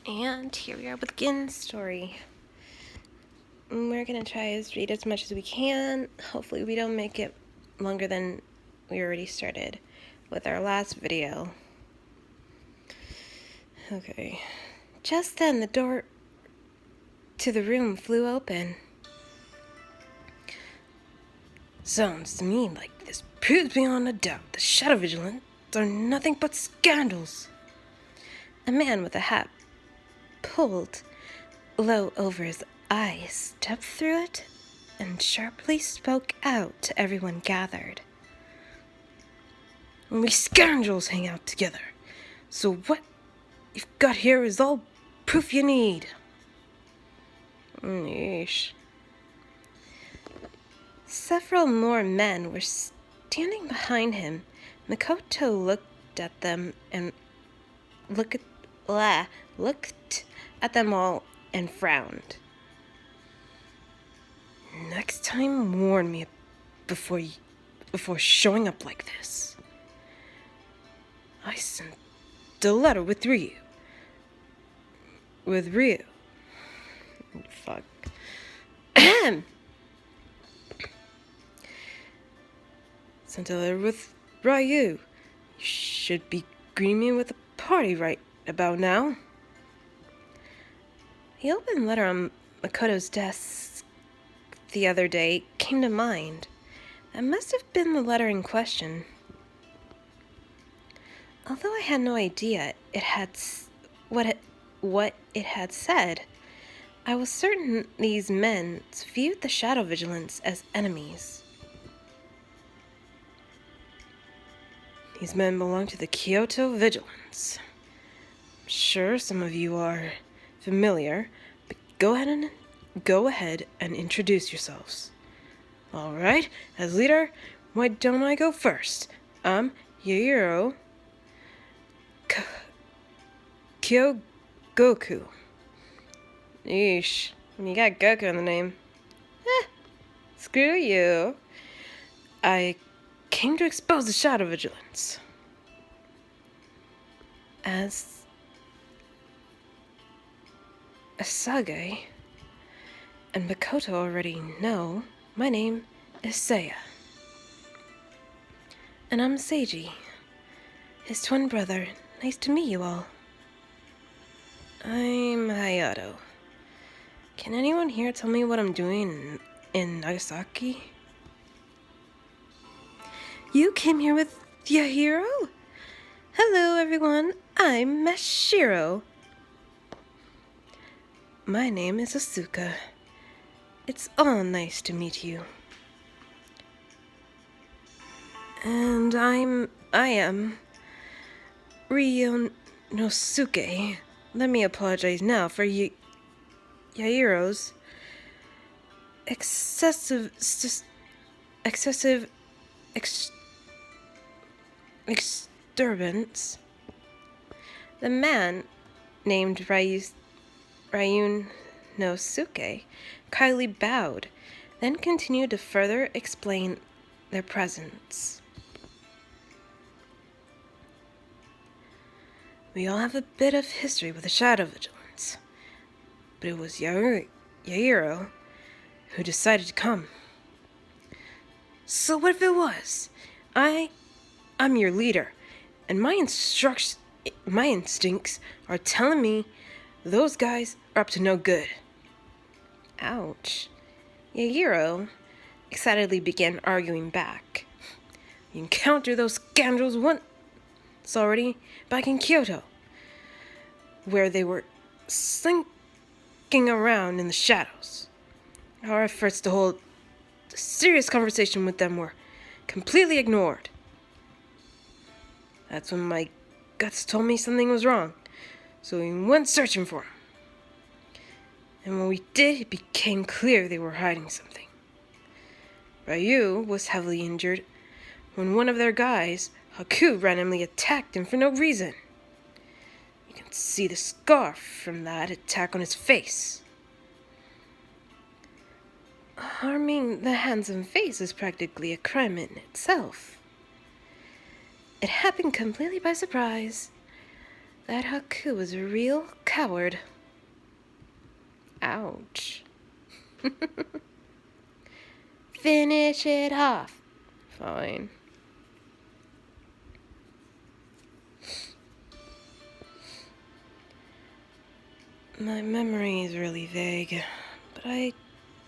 And here we are with Gin's story. We're gonna try to read as much as we can. Hopefully we don't make it longer than we already started with our last video. Okay. Just then the door to the room flew open. Sounds to me like this proves beyond a doubt the Shadow Vigilants are nothing but scandals. A man with a hat pulled low over his eyes stepped through it and sharply spoke out to everyone gathered. We scoundrels hang out together, so what you've got here is all proof you need. Yeesh. Several more men were standing behind him. Makoto looked at them all and frowned. Next time, warn me before showing up like this. I sent the letter with Ryu. Fuck. Sent a letter with Ryu. You should be greeting me with a party right about now. The open letter on Makoto's desk the other day came to mind. That must have been the letter in question. Although I had no idea what it had said, I was certain these men viewed the Shadow Vigilants as enemies. These men belong to the Kyoto Vigilance. I'm sure some of you are familiar, but go ahead and introduce yourselves. All right, as leader, why don't I go first? I'm Yairo Kyogoku. Yeesh, you got Goku in the name. Screw you. I came to expose the Shadow Vigilance. As Asage and Makoto already know, my name is Seiya. And I'm Seiji, his twin brother. Nice to meet you all. I'm Hayato. Can anyone here tell me what I'm doing in Nagasaki? You came here with Yahiro? Hello, everyone. I'm Mashiro. My name is Asuka. It's all nice to meet you. And I am Ryonosuke. Let me apologize now for Yairo's excessive disturbance. The man named Ryunosuke kindly bowed, then continued to further explain their presence. We all have a bit of history with the Shadow Vigilance, but it was Yairo who decided to come. So what if it was? I'm your leader, and my instincts are telling me those guys are up to no good. Ouch. Yairo excitedly began arguing back. You encountered those scoundrels once already back in Kyoto, where they were slinking around in the shadows. Our efforts to hold a serious conversation with them were completely ignored. That's when my guts told me something was wrong, so we went searching for them. And when we did, it became clear they were hiding something. Ryu was heavily injured when one of their guys, Haku, randomly attacked him for no reason. You can see the scar from that attack on his face. Harming the hands and face is practically a crime in itself. It happened completely by surprise. That Haku was a real coward. Ouch. Finish it off. Fine. My memory is really vague, but I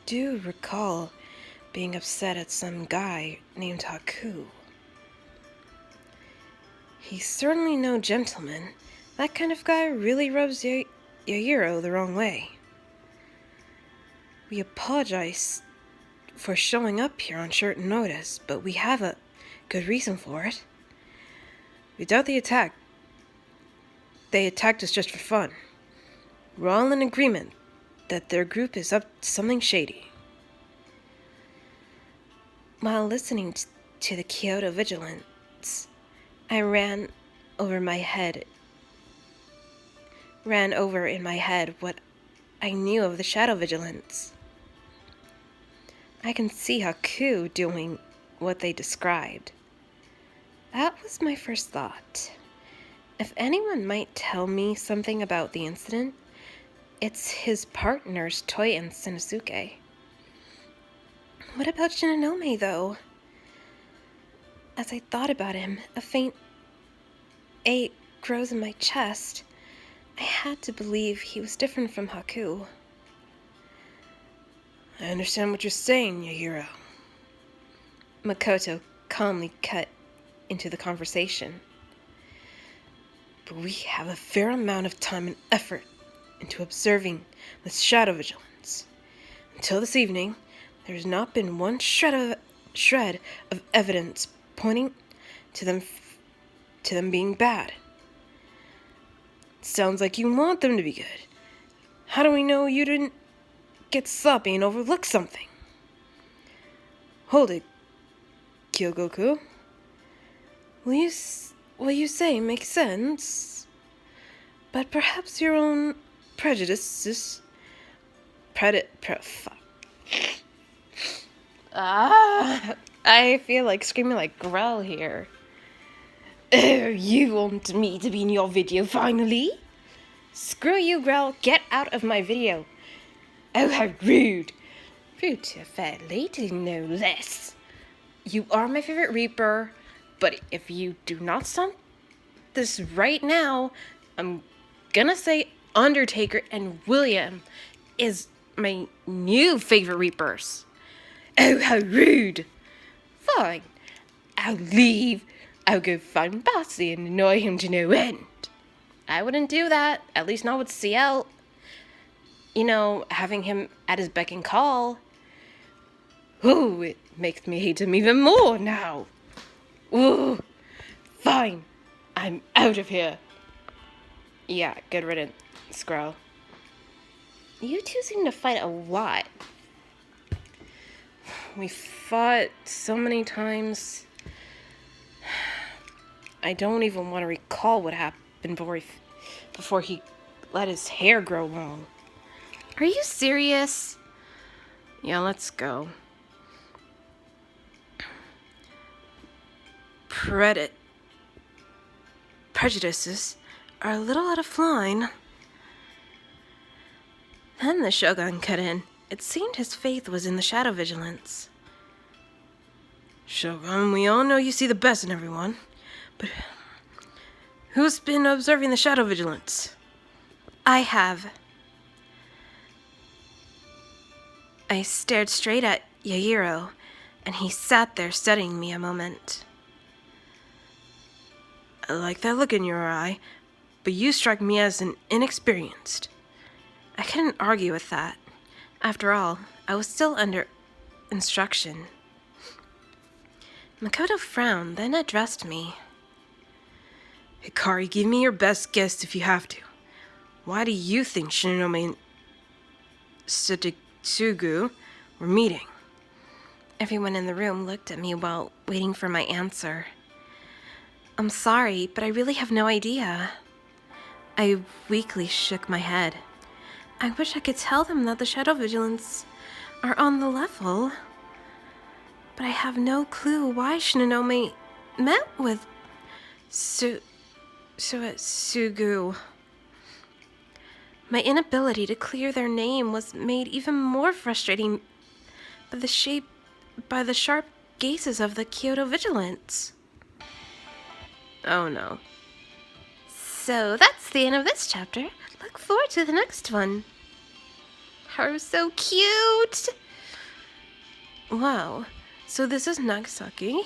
do recall being upset at some guy named Haku. He's certainly no gentleman. That kind of guy really rubs Yairo the wrong way. We apologize for showing up here on short notice, but we have a good reason for it. We doubt the attack. They attacked us just for fun. We're all in agreement that their group is up to something shady. While listening to the Kyoto Vigilance, I ran over in my head what I knew of the Shadow Vigilance. I can see Haku doing what they described. That was my first thought. If anyone might tell me something about the incident, it's his partners, Toi and Shinosuke. What about Shinonome, though? As I thought about him, a faint ache grows in my chest. I had to believe he was different from Haku. I understand what you're saying, Yairo. Makoto calmly cut into the conversation. But we have a fair amount of time and effort into observing the Shadow Vigilance. Until this evening, there has not been one shred of evidence pointing to them being bad. It sounds like you want them to be good. How do we know you didn't get sloppy and overlook something? Hold it, Kyogoku. What you say makes sense, but perhaps your own prejudices. I feel like screaming like Grell here. Oh, you want me to be in your video finally? Screw you, Grell. Get out of my video. Oh, how rude. Rude to a fair lady, no less. You are my favorite Reaper, but if you do not stop this right now, I'm gonna say Undertaker and William is my new favorite Reapers. Oh, how rude. Fine. I'll leave. I'll go find Bossy and annoy him to no end. I wouldn't do that, at least not with CL. You know, having him at his beck and call. Ooh, it makes me hate him even more now. Ooh, fine. I'm out of here. Yeah, good riddance, Skrull. You two seem to fight a lot. We fought so many times. I don't even want to recall what happened before he let his hair grow long. Are you serious? Yeah, let's go. Prejudices are a little out of line. Then the Shogun cut in. It seemed his faith was in the Shadow Vigilance. Shogun, we all know you see the best in everyone, but who's been observing the Shadow Vigilance? I have. I stared straight at Yairo, and he sat there studying me a moment. I like that look in your eye, but you strike me as an inexperienced. I couldn't argue with that. After all, I was still under instruction. Makoto frowned, then addressed me. Hikari, give me your best guess if you have to. Why do you think Shinonome and Tsugu were meeting? Everyone in the room looked at me while waiting for my answer. I'm sorry, but I really have no idea. I weakly shook my head. I wish I could tell them that the Shadow Vigilance are on the level, but I have no clue why Shinonome met with So at Sugu, my inability to clear their name was made even more frustrating by the sharp gazes of the Kyoto Vigilance. Oh no. So that's the end of this chapter. Look forward to the next one. Her so cute! Wow, so this is Nagasaki.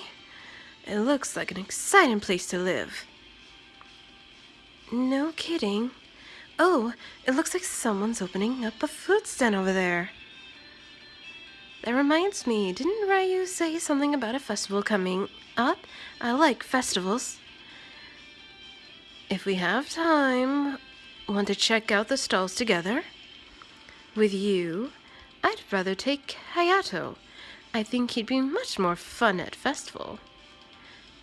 It looks like an exciting place to live. No kidding. Oh, it looks like someone's opening up a food stand over there. That reminds me, didn't Ryu say something about a festival coming up? I like festivals. If we have time, want to check out the stalls together? With you, I'd rather take Hayato. I think he'd be much more fun at festival.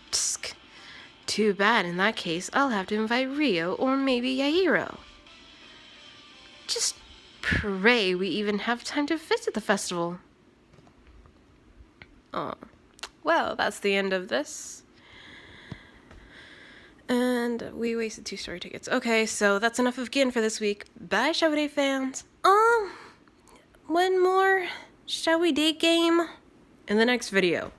Tsk. Too bad, in that case, I'll have to invite Rio or maybe Yairo. Just pray we even have time to visit the festival. Oh, well, that's the end of this. And we wasted 2 story tickets. Okay, so that's enough of Gin for this week. Bye, Shall We Date fans. One more Shall We Date game in the next video.